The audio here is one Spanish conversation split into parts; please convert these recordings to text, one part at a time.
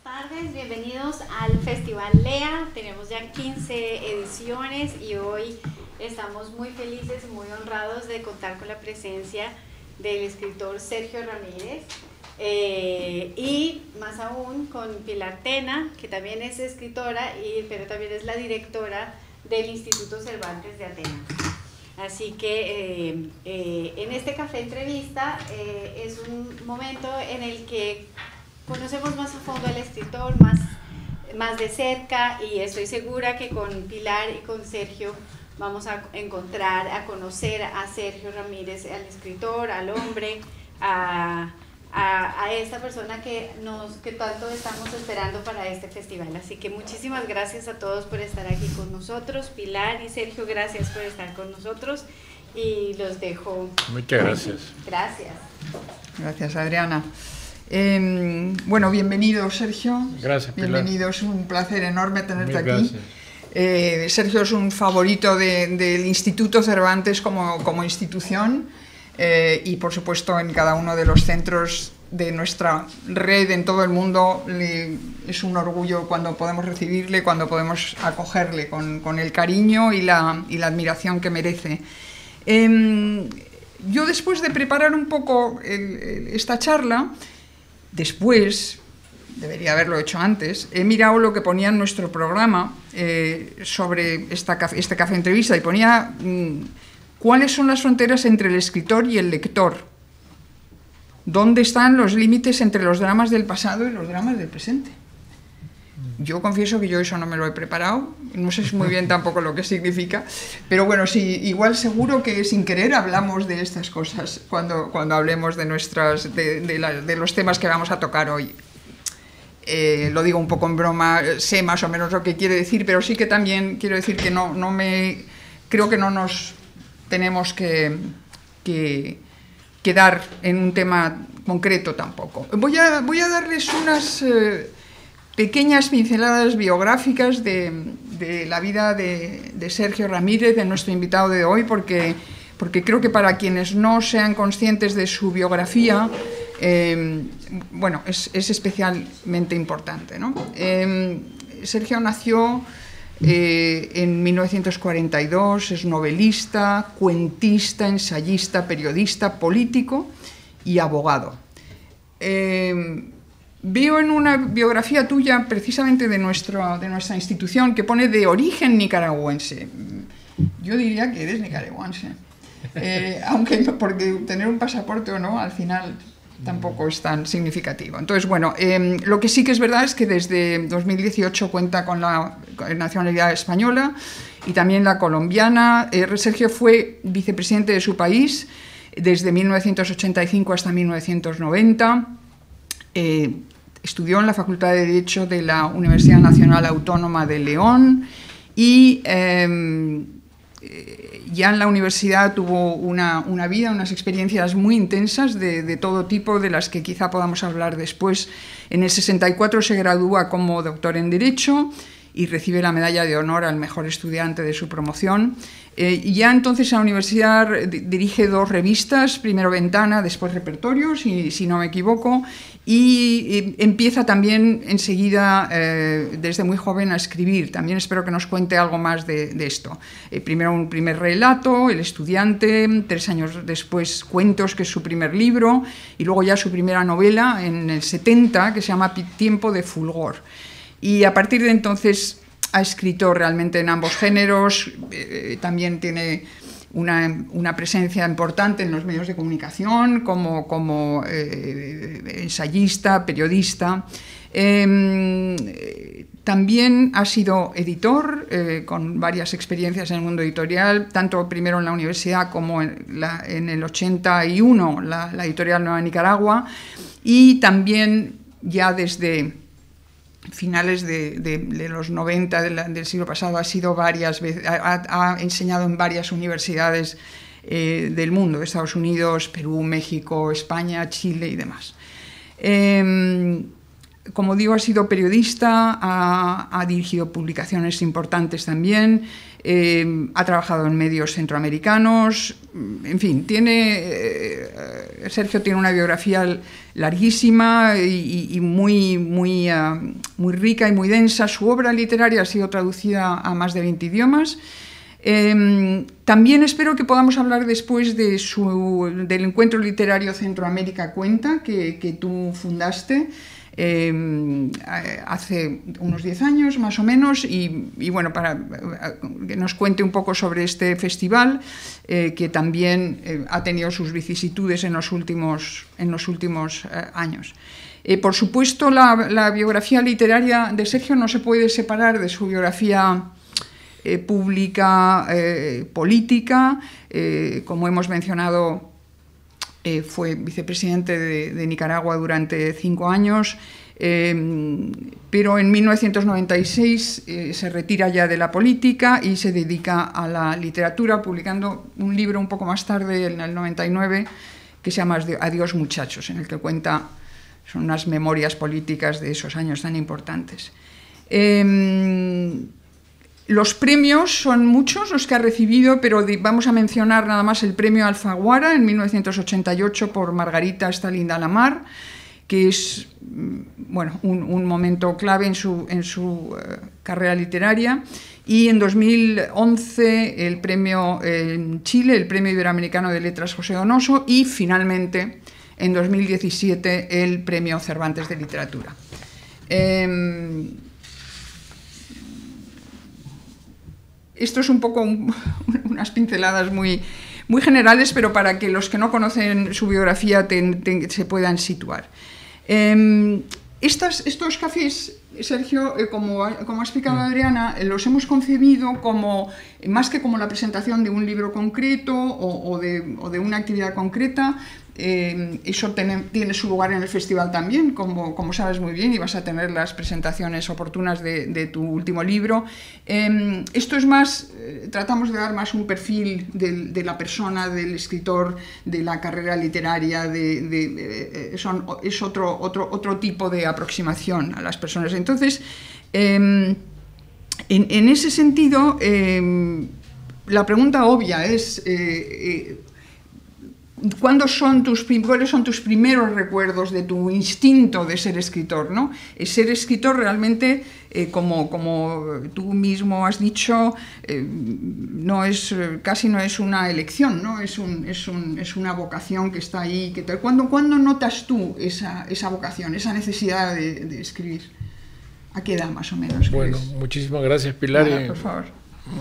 tardes, bienvenidos al Festival Lea. Tenemos ya 15 ediciones y hoy estamos muy felices y muy honrados de contar con la presencia del escritor Sergio Ramírez y más aún con Pilar Tena, que también es escritora, pero también es la directora del Instituto Cervantes de Atenas. Así que en este café entrevista es un momento en el que conocemos más a fondo al escritor, más de cerca, y estoy segura que con Pilar y con Sergio vamos a encontrar, a conocer a Sergio Ramírez, al escritor, al hombre, a esta persona que tanto estamos esperando para este festival. Así que muchísimas gracias a todos por estar aquí con nosotros. Pilar y Sergio, gracias por estar con nosotros y los dejo. Muchas gracias. Gracias. Gracias, Adriana. Bueno, bienvenido, Sergio. Gracias, Pilar. Bienvenido, es un placer enorme tenerte Mil aquí. Sergio es un favorito del Instituto Cervantes como institución y, por supuesto, en cada uno de los centros de nuestra red en todo el mundo. Es un orgullo cuando podemos recibirle, cuando podemos acogerle con el cariño y la admiración que merece. Yo, después de preparar un poco esta charla, después, debería haberlo hecho antes, he mirado lo que ponía en nuestro programa sobre este café entrevista y ponía cuáles son las fronteras entre el escritor y el lector, dónde están los límites entre los dramas del pasado y los dramas del presente. Yo confieso que yo eso no me lo he preparado, no sé muy bien tampoco lo que significa, pero bueno, sí, igual seguro que sin querer hablamos de estas cosas cuando hablemos de los temas que vamos a tocar hoy. Lo digo un poco en broma, sé más o menos lo que quiere decir, pero sí que también quiero decir que creo que no nos tenemos que quedar en un tema concreto tampoco. Voy a darles unas pequeñas pinceladas biográficas de la vida de Sergio Ramírez, de nuestro invitado de hoy, porque creo que para quienes no sean conscientes de su biografía, bueno, es especialmente importante, ¿no? Sergio nació en 1942, es novelista, cuentista, ensayista, periodista, político y abogado. Veo en una biografía tuya, precisamente de nuestra institución, que pone de origen nicaragüense. Yo diría que eres nicaragüense, aunque porque tener un pasaporte o no, al final tampoco es tan significativo. Entonces, bueno, lo que sí que es verdad es que desde 2018 cuenta con la nacionalidad española y también la colombiana. Sergio fue vicepresidente de su país desde 1985 hasta 1990. Estudió en la Facultad de Derecho de la Universidad Nacional Autónoma de León y ya en la universidad tuvo una vida, unas experiencias muy intensas de todo tipo, de las que quizá podamos hablar después. En el 64 se gradúa como doctor en Derecho y recibe la medalla de honor al mejor estudiante de su promoción. Y ya entonces en la universidad dirige 2 revistas, primero Ventana, después Repertorio, si no me equivoco, y empieza también enseguida, desde muy joven, a escribir. También espero que nos cuente algo más de esto. Primero un primer relato, El estudiante, 3 años después Cuentos, que es su primer libro, y luego ya su primera novela en el 70, que se llama Tiempo de fulgor. Y a partir de entonces ha escrito realmente en ambos géneros, también tiene una presencia importante en los medios de comunicación como ensayista, periodista. También ha sido editor, con varias experiencias en el mundo editorial, tanto primero en la universidad como en el 81, la editorial Nueva Nicaragua, y también ya desde finales de los 90 del siglo pasado ha sido varias veces, ha enseñado en varias universidades del mundo, Estados Unidos, Perú, México, España, Chile y demás. Como digo, ha sido periodista, ha dirigido publicaciones importantes también. ha trabajado en medios centroamericanos, en fin, Sergio tiene una biografía larguísima y muy rica y muy densa. Su obra literaria ha sido traducida a más de 20 idiomas. También espero que podamos hablar después del Encuentro Literario Centroamérica Cuenta, que tú fundaste hace unos 10 años más o menos, y bueno, para que nos cuente un poco sobre este festival, que también ha tenido sus vicisitudes en los últimos años. Por supuesto, la biografía literaria de Sergio no se puede separar de su biografía pública, política. Como hemos mencionado, fue vicepresidente de Nicaragua durante 5 años, pero en 1996 se retira ya de la política y se dedica a la literatura, publicando un libro un poco más tarde, en el 99, que se llama Adiós muchachos, en el que cuenta, son unas memorias políticas de esos años tan importantes. Los premios son muchos los que ha recibido, pero vamos a mencionar nada más el premio Alfaguara en 1988 por Margarita está linda la mar, que es bueno, un momento clave en su carrera literaria. Y en 2011 el premio en Chile, el Premio Iberoamericano de Letras José Donoso, y finalmente en 2017 el Premio Cervantes de Literatura. Esto es un poco unas pinceladas muy generales, pero para que los que no conocen su biografía se puedan situar. Estos cafés, Sergio, como ha explicado Adriana, los hemos concebido más que como la presentación de un libro concreto o de una actividad concreta. Eso tiene su lugar en el festival también, como sabes muy bien, y vas a tener las presentaciones oportunas de tu último libro. Esto es más, tratamos de dar más un perfil de la persona, del escritor, de la carrera literaria, es otro tipo de aproximación a las personas. Entonces, en ese sentido, la pregunta obvia es ¿cuáles son tus primeros recuerdos de tu instinto de ser escritor, ¿no? Ser escritor realmente, como tú mismo has dicho, casi no es una elección, ¿no? Es una vocación que está ahí. ¿Cuándo notas tú esa vocación, esa necesidad de escribir? ¿A qué edad más o menos? Bueno, muchísimas gracias, Pilar. Nada, por favor.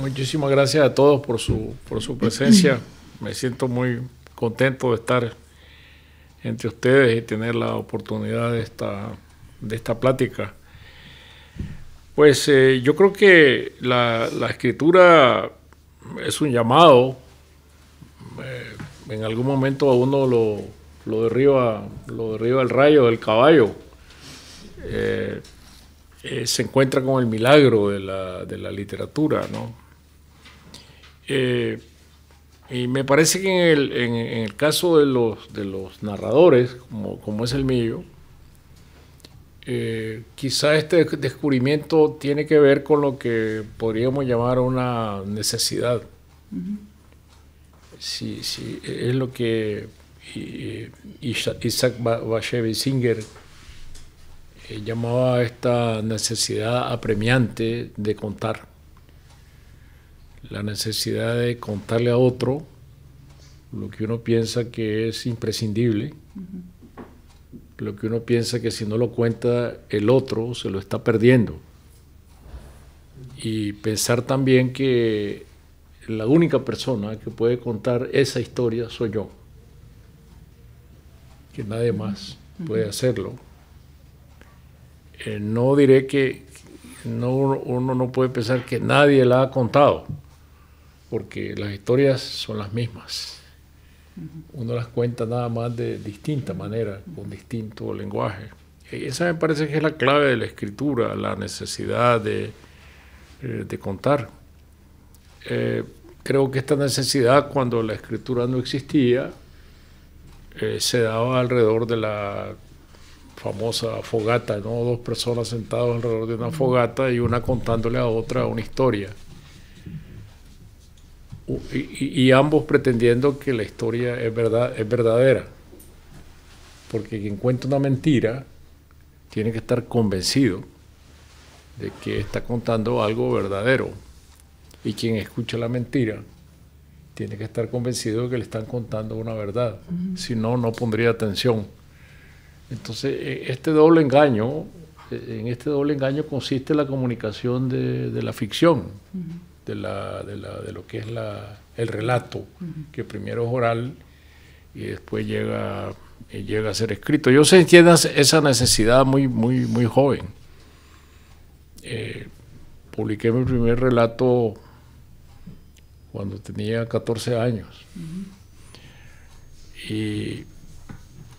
Muchísimas gracias a todos por su presencia. Me siento muy contento de estar entre ustedes y tener la oportunidad de esta plática. Pues yo creo que la escritura es un llamado. En algún momento a uno lo derriba el rayo del caballo. Se encuentra con el milagro de la literatura, ¿no? Y me parece que en el caso de los narradores, como es el mío, quizá este descubrimiento tiene que ver con lo que podríamos llamar una necesidad. Sí, es lo que Isaac Bashevis Singer llamaba esta necesidad apremiante de contar. La necesidad de contarle a otro lo que uno piensa que es imprescindible, lo que uno piensa que si no lo cuenta el otro se lo está perdiendo. Y pensar también que la única persona que puede contar esa historia soy yo, que nadie más puede hacerlo. No diré que uno no puede pensar que nadie la ha contado, porque las historias son las mismas. Uno las cuenta nada más de distinta manera, con distinto lenguaje. Y esa me parece que es la clave de la escritura, la necesidad de contar. Creo que esta necesidad, cuando la escritura no existía, se daba alrededor de la famosa fogata, ¿no? Dos personas sentadas alrededor de una fogata y una contándole a otra una historia. y ambos pretendiendo que la historia es verdadera. Porque quien cuenta una mentira tiene que estar convencido de que está contando algo verdadero. Y quien escucha la mentira tiene que estar convencido de que le están contando una verdad. Si no, no pondría atención. Entonces, en este doble engaño consiste la comunicación de la ficción, de lo que es el relato, que primero es oral y después llega a ser escrito. Yo sentí esa necesidad muy joven. Publiqué mi primer relato cuando tenía 14 años.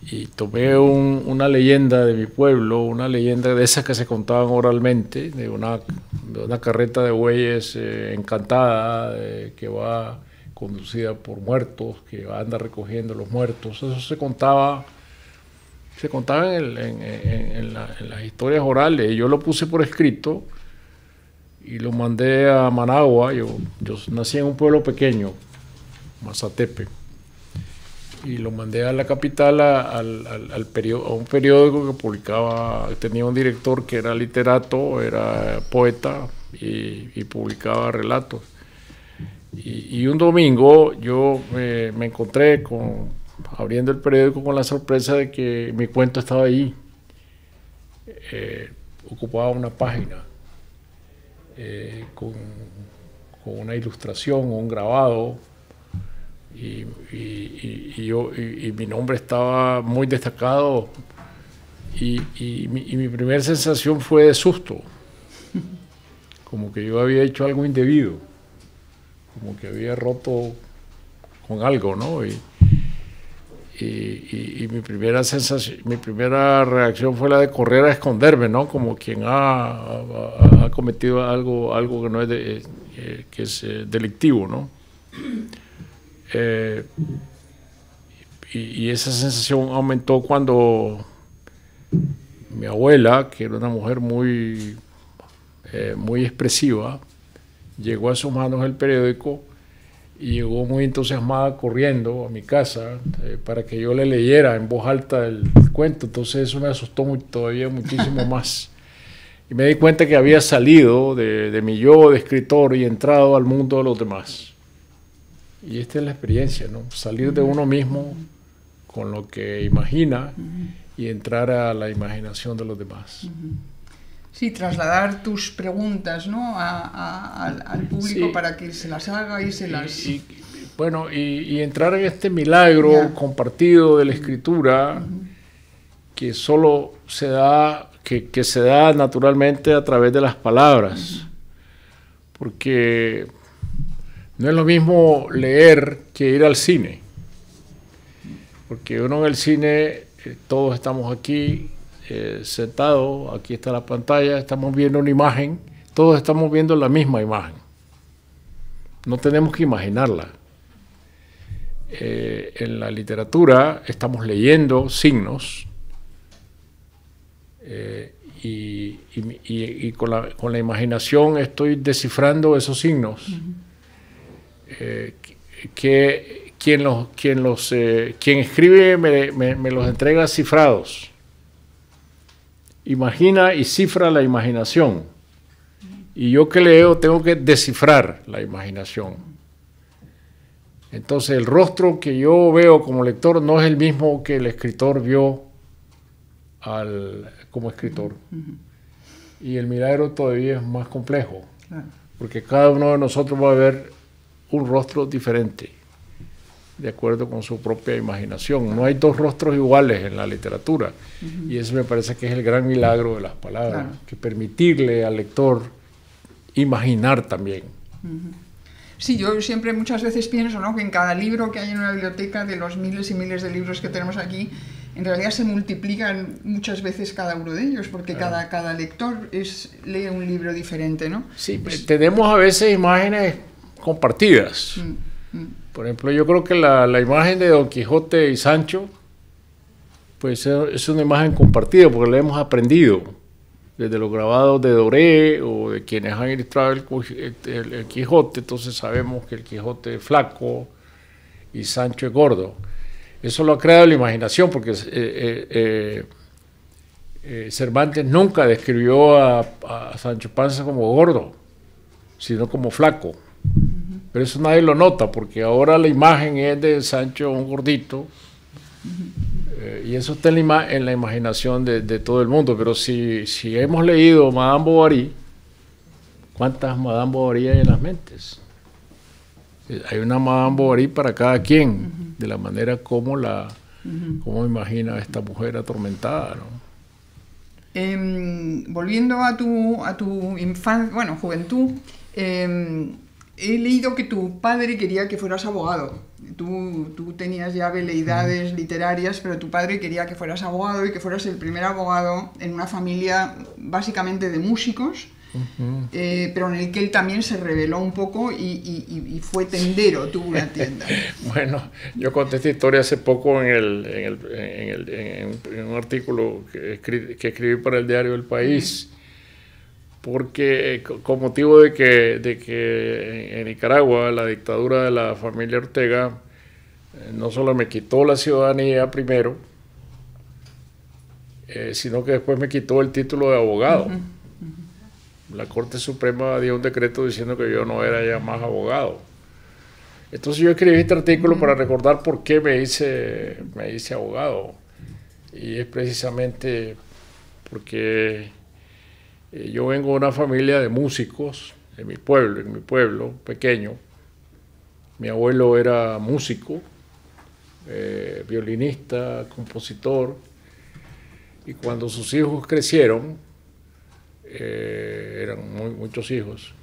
Y tomé una leyenda de mi pueblo, una leyenda de esas que se contaban oralmente, de una carreta de bueyes encantada que va conducida por muertos, que anda recogiendo los muertos. Eso se contaba en las historias orales. Yo lo puse por escrito y lo mandé a Managua. Yo nací en un pueblo pequeño, Mazatepe, y lo mandé a la capital a un periódico que publicaba, tenía un director que era literato, era poeta y publicaba relatos. Y un domingo yo me encontré abriendo el periódico con la sorpresa de que mi cuento estaba ahí. Ocupaba una página con una ilustración o un grabado, y mi nombre estaba muy destacado, y mi primera sensación fue de susto, como que yo había hecho algo indebido, como que había roto con algo, ¿no? Y mi primera sensación, mi primera reacción fue la de correr a esconderme, ¿no? Como quien ha cometido algo que no es que es delictivo, ¿no? Y esa sensación aumentó cuando mi abuela, que era una mujer muy expresiva, llegó a sus manos el periódico y llegó muy entusiasmada corriendo a mi casa para que yo le leyera en voz alta el cuento. Entonces eso me asustó todavía muchísimo más. Y me di cuenta que había salido de mi yo de escritor y entrado al mundo de los demás. Y esta es la experiencia, ¿no? Salir de uno mismo con lo que imagina y entrar a la imaginación de los demás. Sí, trasladar tus preguntas, ¿no? al público, sí, para que se las haga y se las... Y entrar en este milagro compartido de la escritura, que solo se da, que se da naturalmente a través de las palabras, porque no es lo mismo leer que ir al cine, porque uno en el cine, todos estamos aquí sentados, aquí está la pantalla, estamos viendo una imagen, todos estamos viendo la misma imagen, no tenemos que imaginarla. En la literatura estamos leyendo signos, y con la imaginación estoy descifrando esos signos. Quien escribe me los entrega cifrados. Imagina y cifra la imaginación. Y yo que leo tengo que descifrar la imaginación. Entonces el rostro que yo veo como lector no es el mismo que el escritor vio como escritor. Y el milagro todavía es más complejo, porque cada uno de nosotros va a ver un rostro diferente, de acuerdo con su propia imaginación. No hay dos rostros iguales en la literatura, y eso me parece que es el gran milagro de las palabras, que permitirle al lector imaginar también. Sí, yo siempre muchas veces pienso, ¿no?, que en cada libro que hay en una biblioteca, de los miles y miles de libros que tenemos aquí, en realidad se multiplican muchas veces cada uno de ellos, porque cada lector lee un libro diferente, ¿no? Sí, pues, tenemos a veces imágenes compartidas. Por ejemplo, yo creo que la imagen de Don Quijote y Sancho, pues es una imagen compartida, porque la hemos aprendido desde los grabados de Doré o de quienes han ilustrado el Quijote, entonces sabemos que el Quijote es flaco y Sancho es gordo. Eso lo ha creado la imaginación, porque Cervantes nunca describió a Sancho Panza como gordo, sino como flaco. Pero eso nadie lo nota, porque ahora la imagen es de Sancho un gordito, y eso está en la imaginación de todo el mundo. Pero si hemos leído Madame Bovary, ¿cuántas Madame Bovary hay en las mentes? Hay una Madame Bovary para cada quien, de la manera como imagina a esta mujer atormentada, ¿no? Volviendo a tu infancia, bueno, juventud, he leído que tu padre quería que fueras abogado. Tú tenías ya veleidades literarias, pero tu padre quería que fueras abogado y que fueras el primer abogado en una familia básicamente de músicos, pero en el que él también se reveló un poco y fue tendero, tuvo una tienda. Bueno, yo conté esta historia hace poco en un artículo que escribí para el diario El País, porque con motivo de que en Nicaragua la dictadura de la familia Ortega no solo me quitó la ciudadanía primero, sino que después me quitó el título de abogado. La Corte Suprema dio un decreto diciendo que yo no era ya más abogado. Entonces yo escribí este artículo para recordar por qué me hice abogado. Y es precisamente porque yo vengo de una familia de músicos en mi pueblo pequeño. Mi abuelo era músico, violinista, compositor, y cuando sus hijos crecieron, eran muchos hijos,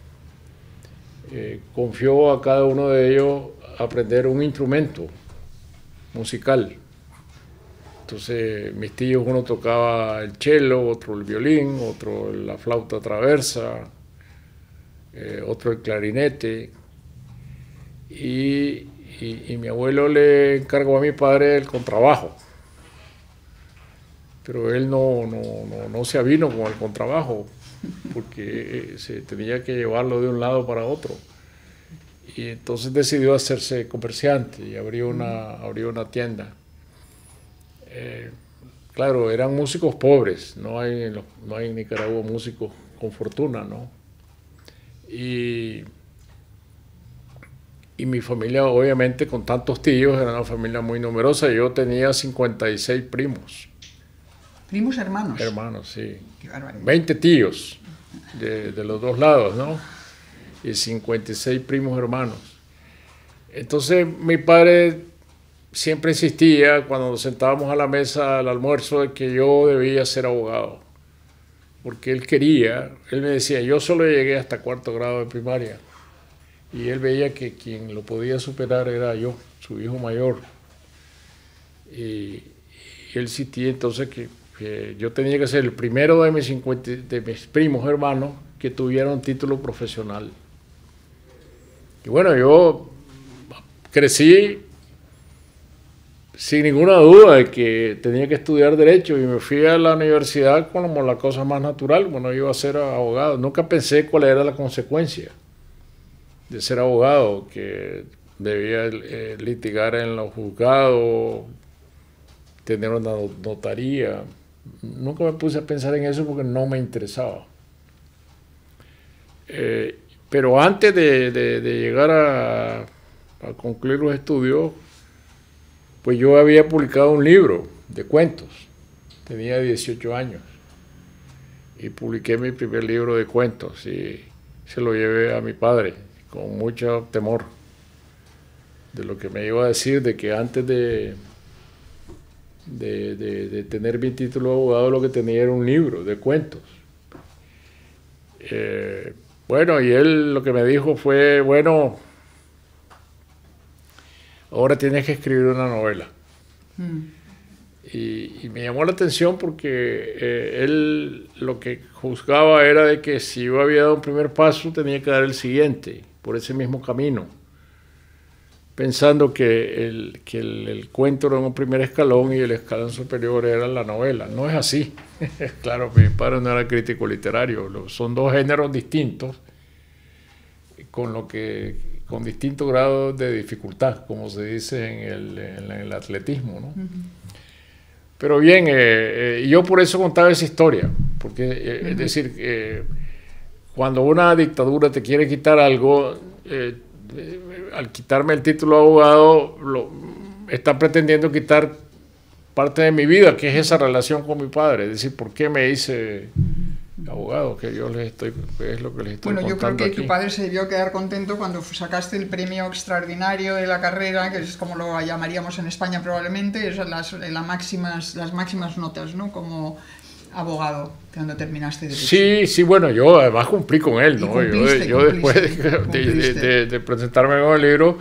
confió a cada uno de ellos aprender un instrumento musical. Entonces mis tíos, uno tocaba el cello, otro el violín, otro la flauta traversa, otro el clarinete, y mi abuelo le encargó a mi padre el contrabajo, pero él no se avino con el contrabajo, porque se tenía que llevarlo de un lado para otro, y entonces decidió hacerse comerciante y abrió una tienda. Claro, eran músicos pobres, no hay en Nicaragua músicos con fortuna, ¿no? Y mi familia, obviamente, con tantos tíos, era una familia muy numerosa. Yo tenía 56 primos. ¿Primos hermanos? Hermanos, sí. Qué barbaridad. 20 tíos de los dos lados, ¿no? Y 56 primos hermanos. Entonces, mi padre siempre insistía, cuando nos sentábamos a la mesa al almuerzo, de que yo debía ser abogado. Porque él me decía, yo solo llegué hasta 4º grado de primaria. Y él veía que quien lo podía superar era yo, su hijo mayor. Y él insistía entonces que yo tenía que ser el primero de mis primos hermanos que tuviera un título profesional. Y bueno, yo crecí sin ninguna duda de que tenía que estudiar Derecho, y me fui a la universidad como la cosa más natural. Bueno, iba a ser abogado. Nunca pensé cuál era la consecuencia de ser abogado, que debía litigar en los juzgados, tener una notaría. Nunca me puse a pensar en eso porque no me interesaba. Pero antes de llegar a concluir los estudios, pues yo había publicado un libro de cuentos. Tenía 18 años y publiqué mi primer libro de cuentos y se lo llevé a mi padre con mucho temor de lo que me iba a decir, de que antes de tener mi título de abogado lo que tenía era un libro de cuentos. Bueno, y él lo que me dijo fue, bueno, ahora tienes que escribir una novela. Y me llamó la atención porque él lo que juzgaba era de que si yo había dado un primer paso tenía que dar el siguiente, por ese mismo camino. pensando que el cuento era un primer escalón y el escalón superior era la novela. No es así. Claro, mi padre no era crítico literario. Son dos géneros distintos, con distintos grados de dificultad, como se dice en el atletismo, ¿no? Pero bien, yo por eso contaba esa historia, porque es decir, cuando una dictadura te quiere quitar algo, al quitarme el título de abogado, está pretendiendo quitar parte de mi vida, que es esa relación con mi padre. Es decir, ¿por qué me hice abogado? Que yo es lo que les estoy contando. Yo creo que aquí. Tu padre se debió quedar contento cuando sacaste el premio extraordinario de la carrera, que es como lo llamaríamos en España probablemente, es las máximas notas, ¿no? Como abogado, cuando terminaste derecho. Sí, bueno, yo además cumplí con él, ¿no? Yo después de presentarme con el libro,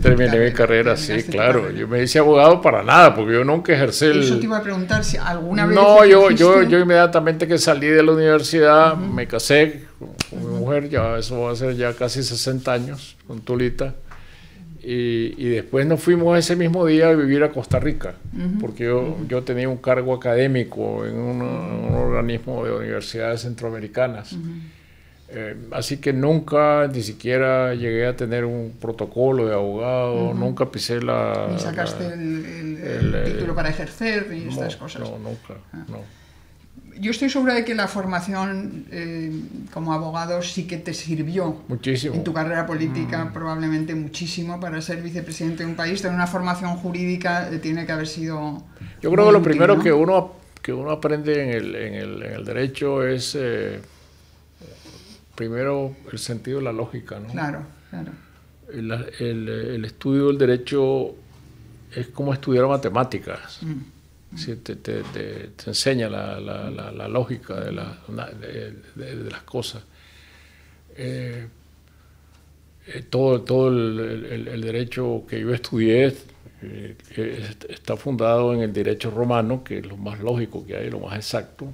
terminé mi carrera, sí, claro. Yo me hice abogado para nada, porque yo nunca ejercí Eso te iba a preguntar, si alguna vez... No, yo inmediatamente que salí de la universidad, me casé con mi mujer, ya eso va a ser ya casi 60 años, con Tulita. Y después nos fuimos ese mismo día a vivir a Costa Rica, porque yo tenía un cargo académico en un organismo de universidades centroamericanas. Así que nunca, ni siquiera llegué a tener un protocolo de abogado, nunca pisé la... Ni sacaste el título para ejercer y estas cosas. No, nunca, no. Yo estoy segura de que la formación como abogado sí que te sirvió muchísimo en tu carrera política, probablemente muchísimo, para ser vicepresidente de un país. Tener una formación jurídica tiene que haber sido... Yo creo que lo primero, ¿no?, que uno aprende en el derecho es primero el sentido de la lógica, ¿no? Claro, claro. El estudio del derecho es como estudiar matemáticas. Sí, te enseña la lógica de las cosas. Todo el derecho que yo estudié está fundado en el derecho romano, que es lo más lógico que hay, lo más exacto,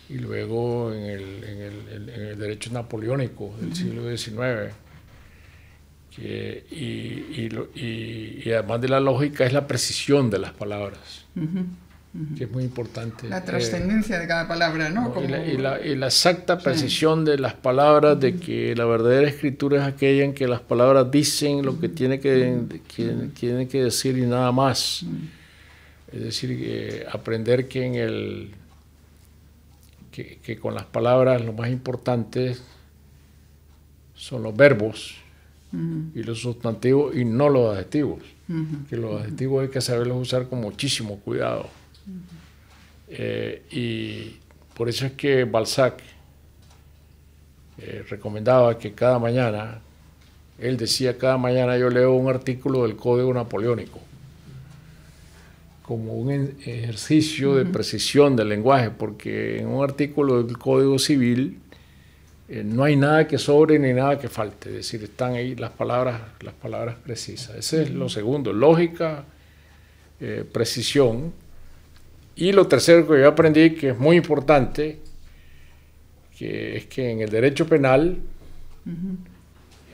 y luego en el derecho napoleónico del siglo XIX. Y además de la lógica es la precisión de las palabras, que es muy importante. La trascendencia de cada palabra, ¿no? Y la exacta precisión de las palabras, de que la verdadera escritura es aquella en que las palabras dicen lo que tienen que decir y nada más. Es decir, aprender que con las palabras lo más importante son los verbos y los sustantivos y no los adjetivos, que los adjetivos hay que saberlos usar con muchísimo cuidado. Y por eso es que Balzac recomendaba que cada mañana, él decía, cada mañana yo leo un artículo del Código Napoleónico, como un ejercicio de precisión del lenguaje, porque en un artículo del Código Civil no hay nada que sobre ni nada que falte, es decir, están ahí las palabras precisas. Ese es lo segundo, lógica, precisión. Y lo tercero que yo aprendí, que es muy importante, que es que en el derecho penal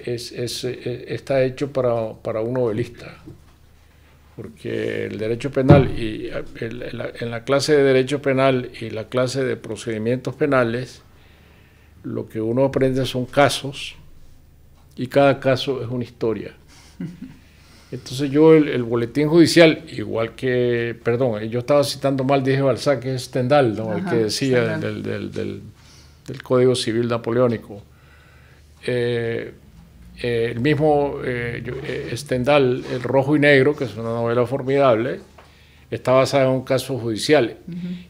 está hecho para un novelista, porque el derecho penal, y en la clase de derecho penal y la clase de procedimientos penales, lo que uno aprende son casos, y cada caso es una historia. Entonces yo el boletín judicial, igual que, perdón, yo estaba citando mal, dije Balzac, que es Stendhal, ¿no? El que decía del Código Civil Napoleónico. El mismo Stendhal, El Rojo y Negro, que es una novela formidable, está basada en un caso judicial,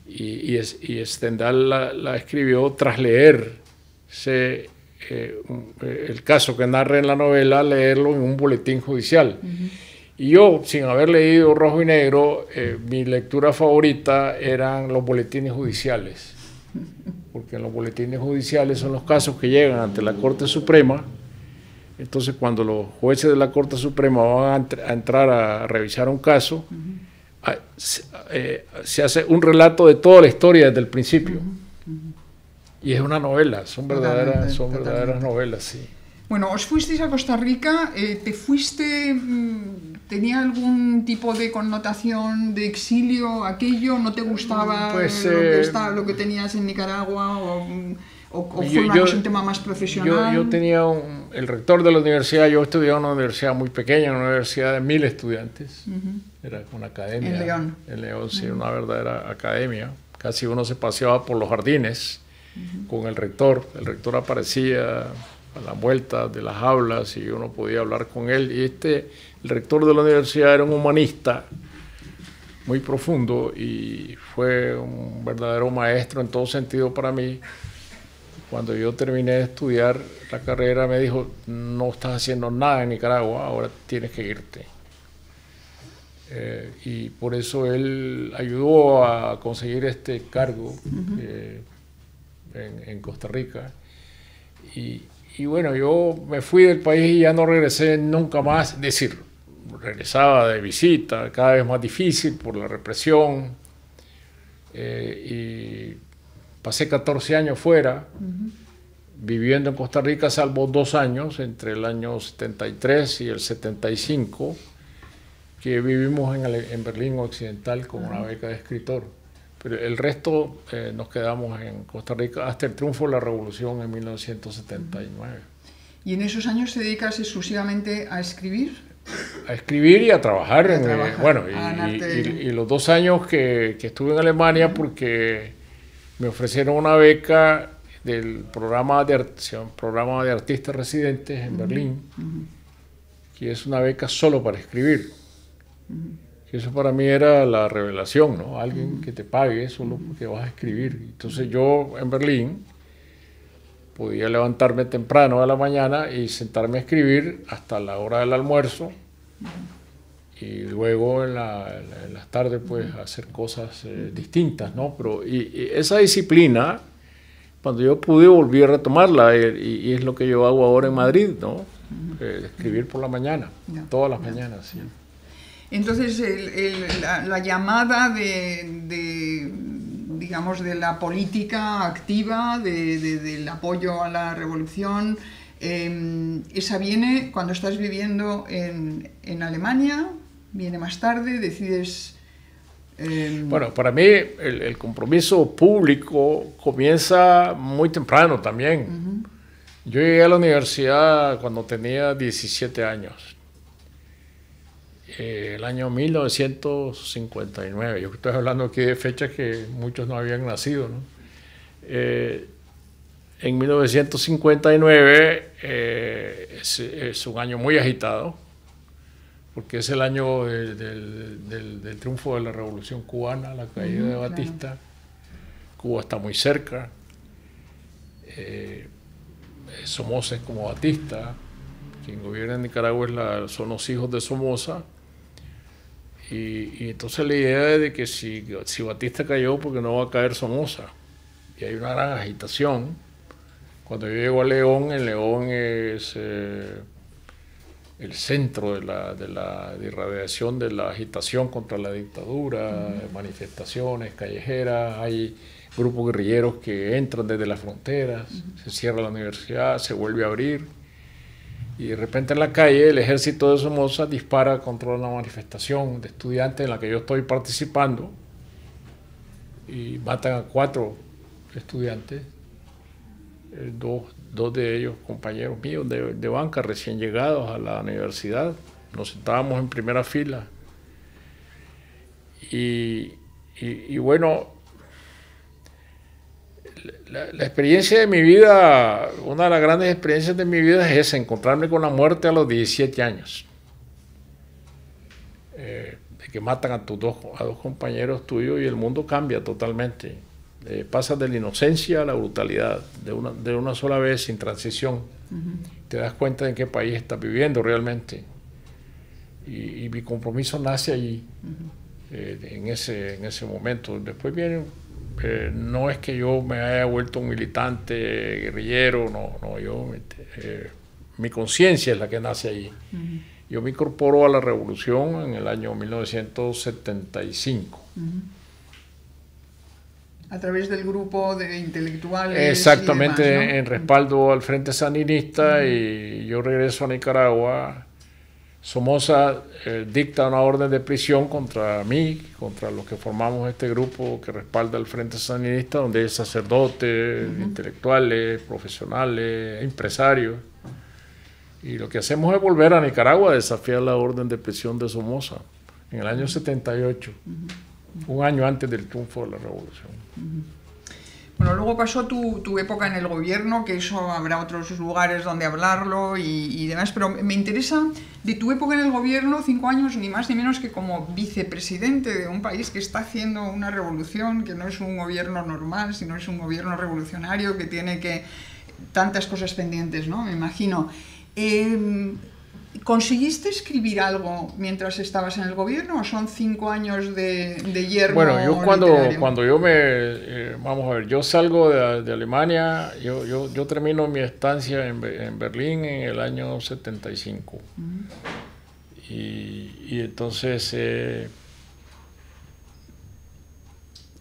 y Stendhal la escribió tras leer el caso que narra en la novela, leerlo en un boletín judicial. Y yo, sin haber leído Rojo y Negro, mi lectura favorita eran los boletines judiciales, porque en los boletines judiciales son los casos que llegan ante la Corte Suprema. Entonces, cuando los jueces de la Corte Suprema van a entrar a revisar un caso, se hace un relato de toda la historia desde el principio. Y es una novela, son verdaderas novelas, sí. Bueno, os fuisteis a Costa Rica, ¿te fuiste, tenía algún tipo de connotación de exilio aquello? ¿No te gustaba pues, lo que tenías en Nicaragua? ¿O fue un tema más profesional? Yo tenía el rector de la universidad, yo estudiaba en una universidad muy pequeña, una universidad de 1000 estudiantes, era una academia. En León. En León, sí, una verdadera academia. Casi uno se paseaba por los jardines con el rector aparecía a la vuelta de las aulas y uno podía hablar con él. Y el rector de la universidad era un humanista muy profundo y fue un verdadero maestro en todo sentido para mí. Cuando yo terminé de estudiar la carrera me dijo, no estás haciendo nada en Nicaragua, ahora tienes que irte. Y por eso él ayudó a conseguir este cargo en Costa Rica. Y bueno, yo me fui del país y ya no regresé nunca más. Es decir, regresaba de visita, cada vez más difícil por la represión. Y pasé 14 años fuera, viviendo en Costa Rica, salvo 2 años, entre el año 73 y el 75, que vivimos en Berlín Occidental con una beca de escritor. Pero el resto nos quedamos en Costa Rica hasta el triunfo de la Revolución en 1979. ¿Y en esos años te dedicas exclusivamente a escribir? A escribir y a trabajar. Bueno, y los 2 años que estuve en Alemania, porque me ofrecieron una beca del programa de artistas residentes en Berlín, que es una beca solo para escribir. Y eso para mí era la revelación, ¿no? Alguien que te pague solo porque vas a escribir. Entonces yo en Berlín podía levantarme temprano a la mañana y sentarme a escribir hasta la hora del almuerzo y luego en las tardes pues hacer cosas distintas, ¿no? Pero y esa disciplina, cuando yo pude, volví a retomarla y es lo que yo hago ahora en Madrid, ¿no? Escribir por la mañana, todas las mañanas, sí. Entonces, la llamada digamos, de la política activa, del apoyo a la revolución, esa viene cuando estás viviendo en Alemania, viene más tarde, decides... Bueno, para mí el compromiso público comienza muy temprano también. Yo llegué a la universidad cuando tenía 17 años. El año 1959, yo estoy hablando aquí de fechas que muchos no habían nacido, ¿no? En 1959 es un año muy agitado, porque es el año del triunfo de la Revolución Cubana, la caída de Batista. Claro. Cuba está muy cerca, Somoza es como Batista, quien gobierna en Nicaragua son los hijos de Somoza. Y entonces la idea es de que si Batista cayó, porque no va a caer Somoza. Y hay una gran agitación. Cuando yo llego a León, en León es el centro de la irradiación de la agitación contra la dictadura, manifestaciones callejeras, hay grupos guerrilleros que entran desde las fronteras, se cierra la universidad, se vuelve a abrir. Y de repente en la calle el ejército de Somoza dispara contra una manifestación de estudiantes en la que yo estoy participando y matan a 4 estudiantes, dos de ellos compañeros míos de banca recién llegados a la universidad. Nos sentábamos en primera fila y bueno, la experiencia de mi vida, una de las grandes experiencias de mi vida es esa, encontrarme con la muerte a los 17 años. De que matan a dos compañeros tuyos y el mundo cambia totalmente. Pasas de la inocencia a la brutalidad, de una sola vez, sin transición. Te das cuenta de en qué país estás viviendo realmente. Y mi compromiso nace allí, en ese momento. Después viene... no es que yo me haya vuelto un militante guerrillero, no, mi conciencia es la que nace allí. Yo me incorporo a la revolución en el año 1975. a través del grupo de intelectuales. Exactamente, y demás, ¿no? en respaldo al Frente Sandinista, y yo regreso a Nicaragua. Somoza dicta una orden de prisión contra mí, contra los que formamos este grupo que respalda al Frente Sandinista, donde hay sacerdotes, intelectuales, profesionales, empresarios. Y lo que hacemos es volver a Nicaragua a desafiar la orden de prisión de Somoza en el año 78, un año antes del triunfo de la revolución. Bueno, luego pasó tu época en el gobierno, que eso habrá otros lugares donde hablarlo y demás, pero me interesa de tu época en el gobierno, 5 años, ni más ni menos que como vicepresidente de un país que está haciendo una revolución, que no es un gobierno normal, sino es un gobierno revolucionario que tiene tantas cosas pendientes, ¿no? Me imagino. ¿Conseguiste escribir algo mientras estabas en el gobierno o son 5 años de yermo? Bueno, yo cuando yo vamos a ver, yo salgo de Alemania, yo termino mi estancia en Berlín en el año 75. Y entonces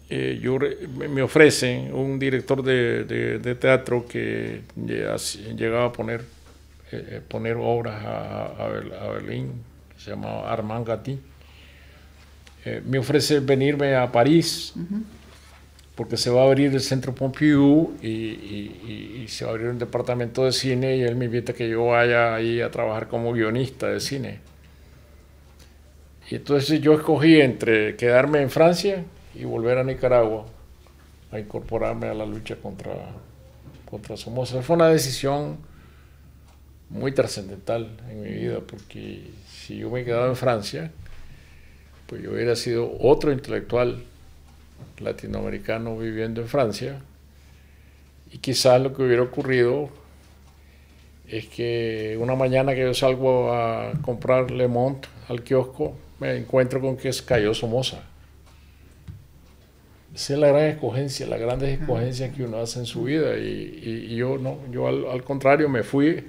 me ofrecen un director de teatro que llegaba a poner obras a Berlín, que se llamaba Armand Gatti. Me ofrece venirme a París, porque se va a abrir el Centro Pompidou y se va a abrir un departamento de cine, y él me invita a que yo vaya ahí a trabajar como guionista de cine. Y entonces yo escogí entre quedarme en Francia y volver a Nicaragua a incorporarme a la lucha contra Somoza. Fue una decisión muy trascendental en mi vida, porque si yo me quedaba en Francia, pues yo hubiera sido otro intelectual latinoamericano viviendo en Francia, y quizás lo que hubiera ocurrido es que una mañana que yo salgo a comprar Le Monde al kiosco, me encuentro con que cayó Somoza. Esa es la gran escogencia, las grandes escogencias que uno hace en su vida, y yo no, yo al contrario me fui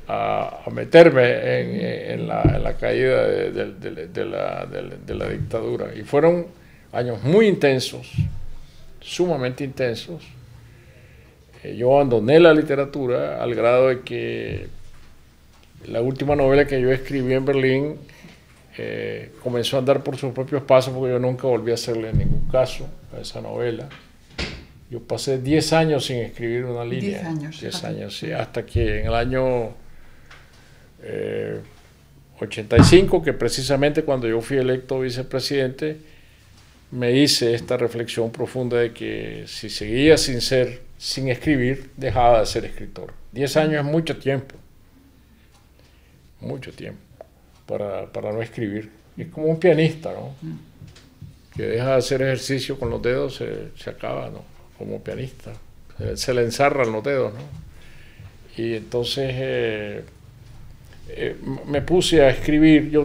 a meterme en la caída de la dictadura. Y fueron años muy intensos, sumamente intensos. Yo abandoné la literatura al grado de que la última novela que yo escribí en Berlín comenzó a andar por sus propios pasos, porque yo nunca volví a hacerle ningún caso a esa novela. Yo pasé 10 años sin escribir una línea. 10 años, sí, hasta que en el año 85, que precisamente cuando yo fui electo vicepresidente, me hice esta reflexión profunda de que si seguía sin escribir, dejaba de ser escritor. 10 años es mucho tiempo para no escribir. Es como un pianista, ¿no? Que deja de hacer ejercicio con los dedos, se acaba, ¿no? Como pianista, se le ensarran los dedos, ¿no? Y entonces me puse a escribir,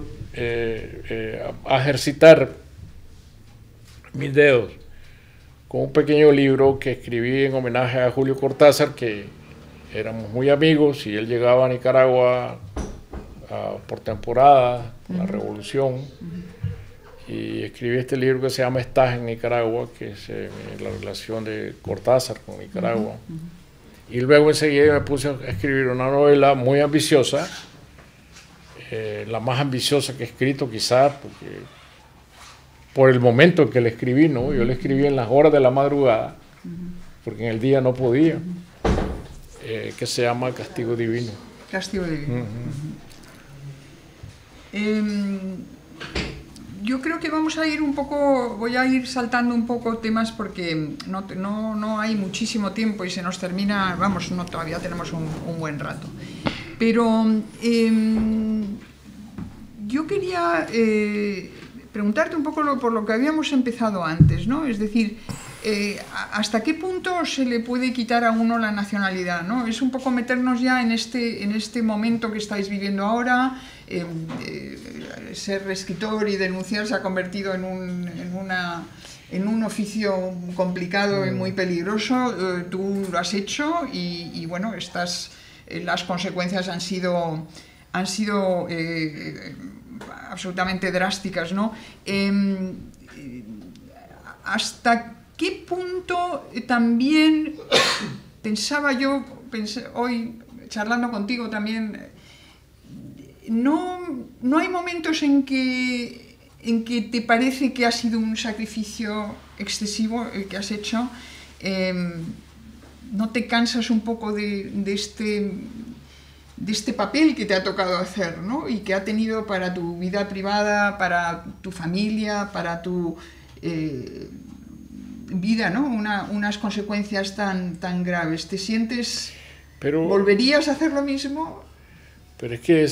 a ejercitar mis dedos con un pequeño libro que escribí en homenaje a Julio Cortázar, que éramos muy amigos, y él llegaba a Nicaragua por temporada, con la revolución, y escribí este libro que se llama Estás en Nicaragua, que es la relación de Cortázar con Nicaragua. Y luego enseguida me puse a escribir una novela muy ambiciosa, la más ambiciosa que he escrito quizás, porque por el momento en que la escribí, ¿no? Yo la escribí en las horas de la madrugada, porque en el día no podía, que se llama Castigo Divino. Castigo Divino. Yo creo que vamos a ir un poco, voy a ir saltando un poco temas porque no hay muchísimo tiempo y se nos termina, vamos, todavía tenemos un buen rato. Pero yo quería preguntarte un poco por lo que habíamos empezado antes, ¿no? Es decir, ¿hasta qué punto se le puede quitar a uno la nacionalidad, ¿no? Es un poco meternos ya en este momento que estáis viviendo ahora. Ser escritor y denunciar se ha convertido en un oficio complicado y muy peligroso. Tú lo has hecho y bueno, las consecuencias han sido absolutamente drásticas, ¿no? ¿hasta qué punto también pensaba yo, hoy charlando contigo también, no hay momentos en que te parece que ha sido un sacrificio excesivo el que has hecho? ¿No te cansas un poco de este papel que te ha tocado hacer, ¿no? Y que ha tenido para tu vida privada, para tu familia, para tu vida, ¿no? Unas consecuencias tan graves? ¿Te sientes... ¿Volverías a hacer lo mismo? Pero es que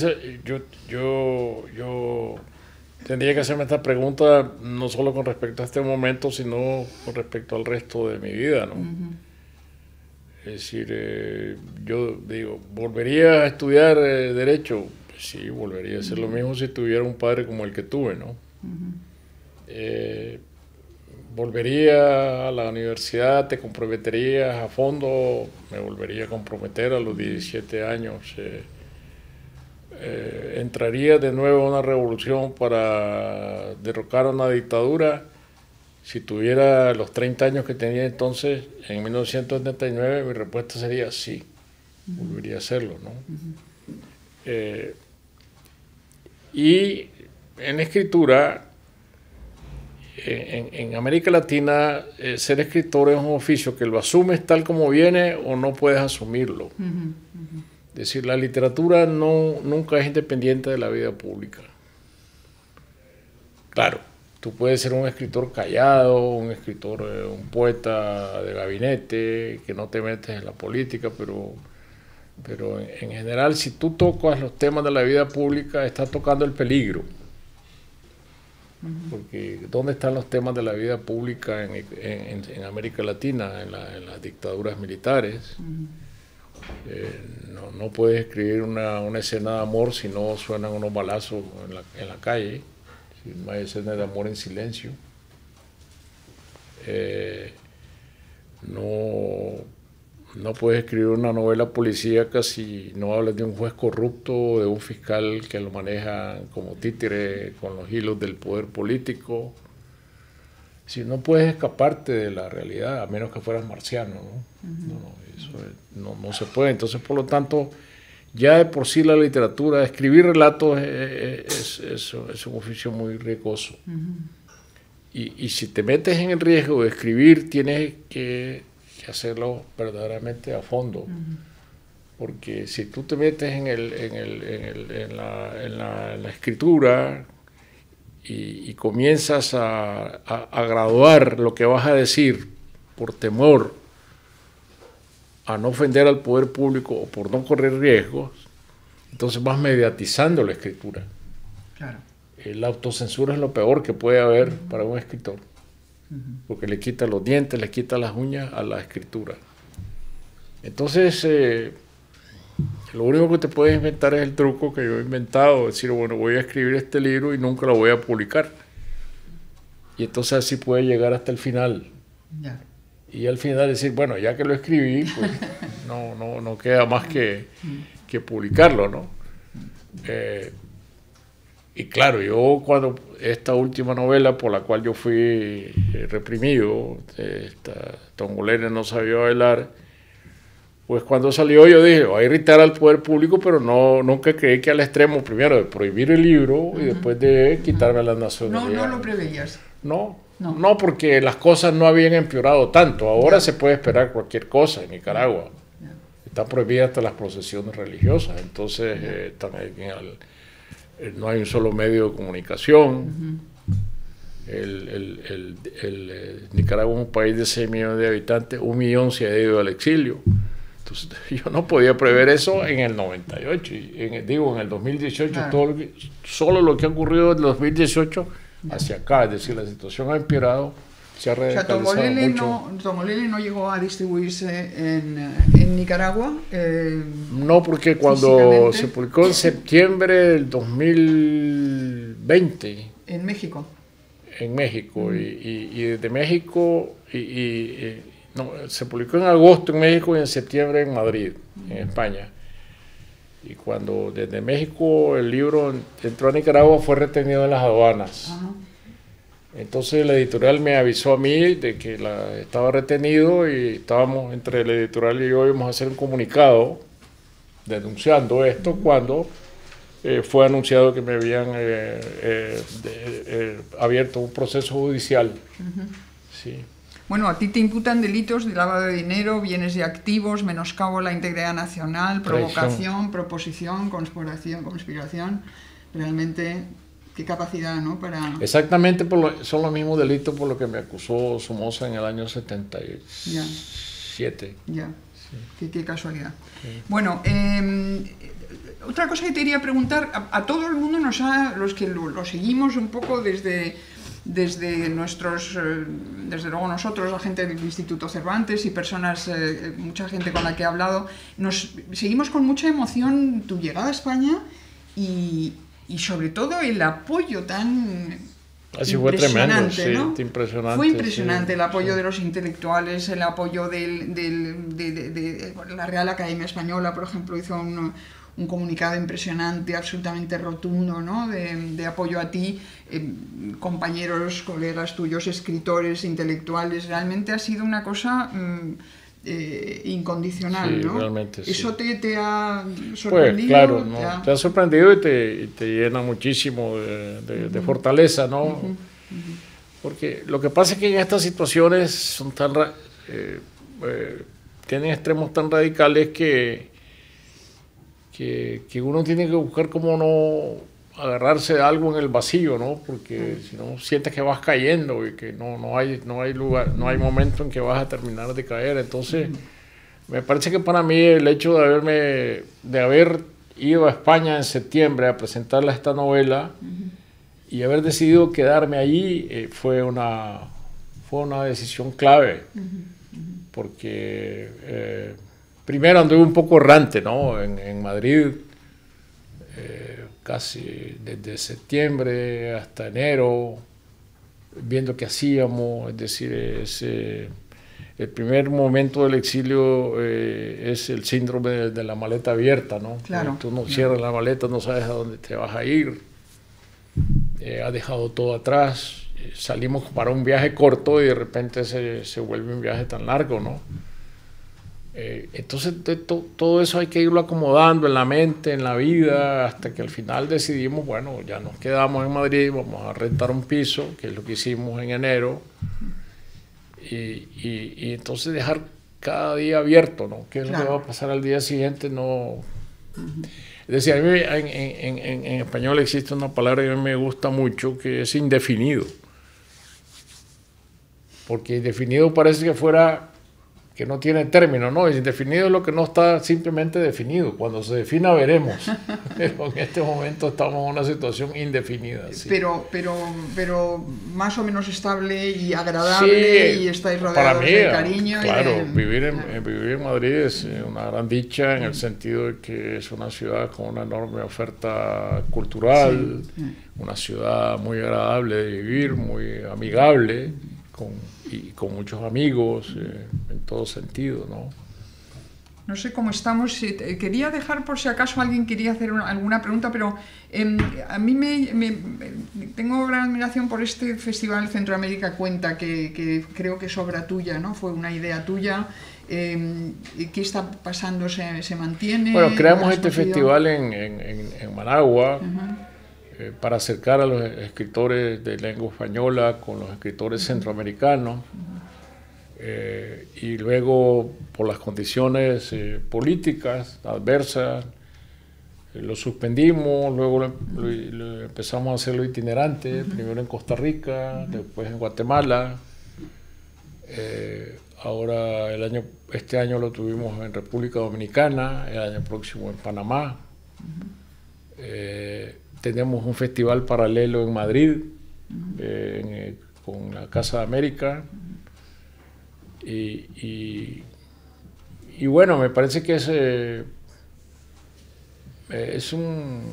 yo tendría que hacerme esta pregunta no solo con respecto a este momento, sino con respecto al resto de mi vida, ¿no? Es decir, yo digo, ¿volvería a estudiar Derecho? Pues sí, volvería a hacer lo mismo si tuviera un padre como el que tuve, ¿no? ¿Volvería a la universidad? ¿Te comprometerías a fondo? Me volvería a comprometer a los 17 años. ¿Entraría de nuevo a una revolución para derrocar una dictadura? Si tuviera los 30 años que tenía entonces, en 1979, mi respuesta sería sí, volvería a hacerlo, ¿no? Y en escritura, en América Latina, ser escritor es un oficio que lo asumes tal como viene o no puedes asumirlo. Es decir, la literatura nunca es independiente de la vida pública. Claro, tú puedes ser un escritor callado, un poeta de gabinete, que no te metes en la política, pero en general, si tú tocas los temas de la vida pública, estás tocando el peligro. Porque ¿dónde están los temas de la vida pública en América Latina, en las dictaduras militares? No puedes escribir una escena de amor si no suenan unos balazos en la calle. No hay escenas de amor en silencio. No puedes escribir una novela policíaca si no hablas de un juez corrupto o de un fiscal que lo maneja como títere con los hilos del poder político. Si no puedes escaparte de la realidad, a menos que fueras marciano, ¿no? Eso no se puede. Entonces, por lo tanto, ya de por sí la literatura, escribir relatos es un oficio muy riesgoso. Y si te metes en el riesgo de escribir, tienes que hacerlo verdaderamente a fondo. Porque si tú te metes en la escritura y comienzas a graduar lo que vas a decir por temor a no ofender al poder público o por no correr riesgos, entonces vas mediatizando la escritura. Claro. La autocensura es lo peor que puede haber para un escritor, porque le quita los dientes, le quita las uñas a la escritura. Entonces, lo único que te puedes inventar es el truco que yo he inventado, decir, bueno, voy a escribir este libro y nunca lo voy a publicar. Y entonces así puede llegar hasta el final. Ya. Y al final decir, bueno, ya que lo escribí, pues no queda más que publicarlo, ¿no? Y claro, yo cuando esta última novela por la cual yo fui reprimido, Tongolele no sabía bailar, pues cuando salió yo dije, voy a irritar al poder público, pero nunca creí que al extremo, primero de prohibir el libro y después de quitarme la nacionalidad. No lo preveías. No, porque las cosas no habían empeorado tanto. Ahora se puede esperar cualquier cosa en Nicaragua. Están prohibidas hasta las procesiones religiosas, entonces no hay un solo medio de comunicación. Nicaragua es un país de 6 millones de habitantes, 1 millón se ha ido al exilio. Entonces yo no podía prever eso en el 98, en el 2018, claro. Solo lo que ha ocurrido en el 2018 hacia acá, es decir, la situación ha empeorado, se ha radicalizado mucho. Tongolele no llegó a distribuirse en Nicaragua. No, porque cuando se publicó en septiembre del 2020. En México. En México, y desde México, se publicó en agosto en México y en septiembre en Madrid, en España. Y cuando desde México el libro entró a Nicaragua, fue retenido en las aduanas. Entonces la editorial me avisó a mí de que estaba retenido y estábamos entre la editorial y yo íbamos a hacer un comunicado denunciando esto cuando fue anunciado que me habían abierto un proceso judicial. Sí. Bueno, a ti te imputan delitos de lavado de dinero, bienes y activos, menoscabo a la integridad nacional, provocación, proposición, conspiración. Realmente, qué capacidad, ¿no? Para... Exactamente, son los mismos delitos por los que me acusó Somoza en el año 77. Ya, sí. Qué casualidad. Sí. Bueno, otra cosa que te quería preguntar, a todo el mundo los que lo seguimos un poco desde nuestros, desde luego nosotros, la gente del Instituto Cervantes y personas, mucha gente con la que he hablado, seguimos con mucha emoción tu llegada a España y sobre todo el apoyo tan impresionante, fue tremendo, ¿no? sí, impresionante. Fue impresionante, sí, el apoyo sí. de los intelectuales, el apoyo de la Real Academia Española, por ejemplo, hizo un comunicado impresionante, absolutamente rotundo, ¿no? de apoyo a ti, compañeros, colegas tuyos, escritores, intelectuales. Realmente ha sido una cosa incondicional, sí, ¿no? Realmente, ¿Eso sí. te ha sorprendido? Pues claro, ¿no? Te ha sorprendido y te llena muchísimo de fortaleza, ¿no? Porque lo que pasa es que en estas situaciones son tienen extremos tan radicales que uno tiene que buscar cómo no agarrarse de algo en el vacío, ¿no? Porque si no sientes que vas cayendo y que no hay lugar, no hay momento en que vas a terminar de caer. Entonces, me parece que para mí el hecho de haber ido a España en septiembre a presentarle esta novela y haber decidido quedarme allí fue una decisión clave, porque primero anduve un poco errante, ¿no? En Madrid, casi desde septiembre hasta enero, viendo qué hacíamos, es decir, el primer momento del exilio es el síndrome de la maleta abierta, ¿no? Claro. Tú no cierras la maleta, no sabes a dónde te vas a ir, has dejado todo atrás, salimos para un viaje corto y de repente se vuelve un viaje tan largo, ¿no? Entonces todo eso hay que irlo acomodando en la mente, en la vida, hasta que al final decidimos, bueno, ya nos quedamos en Madrid, vamos a rentar un piso, que es lo que hicimos en enero, y entonces dejar cada día abierto, ¿no? ¿Qué es lo que va a pasar al día siguiente? No. Es decir, a mí en español existe una palabra que a mí me gusta mucho, que es indefinido, porque indefinido parece que fuera que no tiene término, ¿no? Indefinido es lo que no está simplemente definido. Cuando se defina veremos. Pero en este momento estamos en una situación indefinida. Sí. Pero más o menos estable y agradable, sí, y estáis rodeados de cariño. Claro, vivir en Madrid es una gran dicha en el sentido de que es una ciudad con una enorme oferta cultural, una ciudad muy agradable de vivir, muy amigable, con muchos amigos en todo sentido, ¿no? No sé cómo estamos. Quería dejar por si acaso alguien quería hacer alguna pregunta, pero a mí tengo gran admiración por este Festival Centroamérica Cuenta, que creo que es obra tuya, ¿no? Fue una idea tuya. ¿Qué está pasando? ¿Se mantiene? Bueno, creamos este festival en Managua, para acercar a los escritores de lengua española con los escritores centroamericanos, y luego por las condiciones políticas adversas lo suspendimos, luego lo empezamos a hacerlo itinerante, primero en Costa Rica, después en Guatemala, ahora este año lo tuvimos en República Dominicana, el año próximo en Panamá. Tenemos un festival paralelo en Madrid, con la Casa de América, y bueno, me parece que es un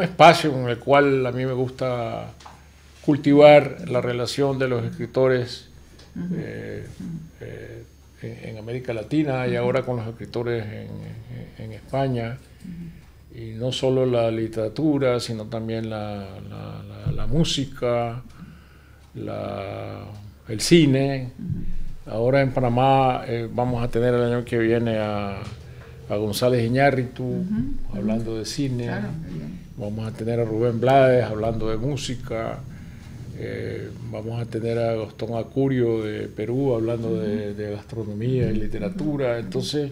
espacio en el cual a mí me gusta cultivar la relación de los escritores en América Latina y ahora con los escritores en España. Y no solo la literatura, sino también la música, el cine. Ahora en Panamá vamos a tener el año que viene a González Iñárritu hablando de cine. Claro. Vamos a tener a Rubén Blades hablando de música. Vamos a tener a Gastón Acurio de Perú hablando de gastronomía y literatura. Entonces,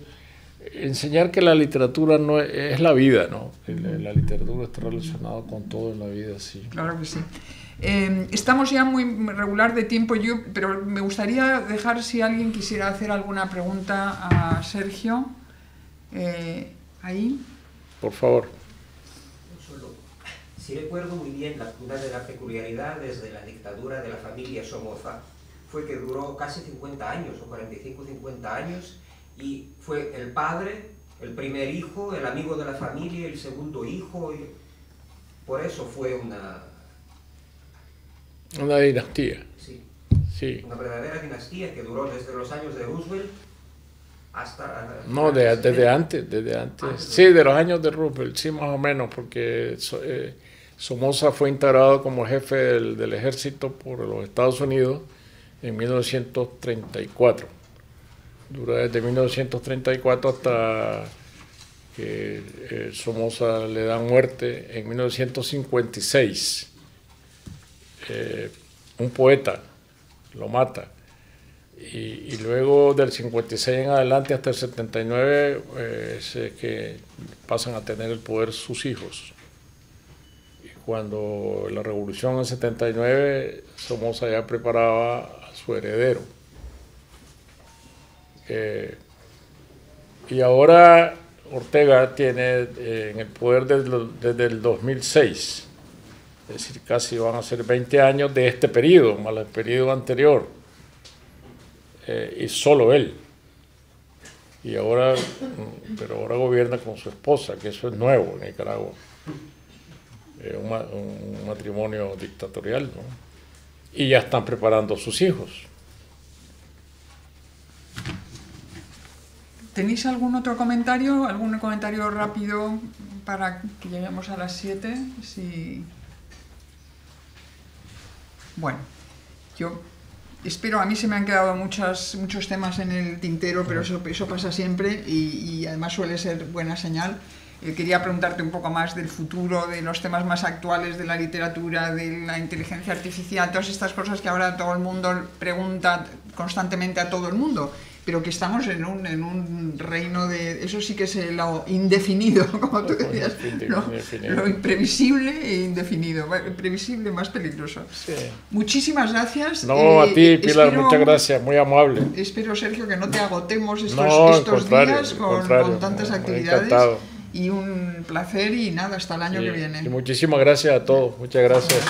enseñar que la literatura no es la vida, ¿no? La literatura está relacionada con todo en la vida, sí. Claro que sí. Estamos ya muy regular de tiempo, pero me gustaría dejar si alguien quisiera hacer alguna pregunta a Sergio. Ahí. Por favor. Sí recuerdo muy bien una de las peculiaridades de la dictadura de la familia Somoza fue que duró casi 50 años, o 45-50 años, y fue el padre, el primer hijo, el amigo de la familia, el segundo hijo, y por eso fue una dinastía. Sí, sí. Una verdadera dinastía que duró desde los años de Roosevelt hasta... No, desde antes. Sí, de los años de Roosevelt, sí, más o menos, porque Somoza fue integrado como jefe del ejército por los Estados Unidos en 1934. Dura desde 1934 hasta que Somoza le da muerte en 1956. Un poeta lo mata. Y luego del 56 en adelante hasta el 79 es que pasan a tener el poder sus hijos. Cuando la revolución en 79, Somoza ya preparaba a su heredero. Y ahora Ortega tiene en el poder desde el 2006, es decir, casi van a ser 20 años de este periodo, más el periodo anterior, y solo él. Pero ahora gobierna con su esposa, que eso es nuevo en Nicaragua. Un matrimonio dictatorial, ¿no? Y ya están preparando a sus hijos. ¿Tenéis algún otro comentario? ¿Algún comentario rápido para que lleguemos a las 7? Sí. Bueno, yo espero, a mí se me han quedado muchos temas en el tintero, pero eso pasa siempre y además suele ser buena señal. Quería preguntarte un poco más del futuro, de los temas más actuales de la literatura, de la inteligencia artificial, todas estas cosas que ahora todo el mundo pregunta constantemente a todo el mundo, pero que estamos en un reino de... Eso sí que es lo indefinido, como tú decías, lo imprevisible e indefinido. Previsible más peligroso. Sí. Muchísimas gracias. No, a ti, Pilar, muchas gracias, muy amable. Espero, Sergio, que no te agotemos estos días con tantas actividades. Encantado. Y un placer y nada, hasta el año que viene. Y muchísimas gracias a todos. Muchas gracias.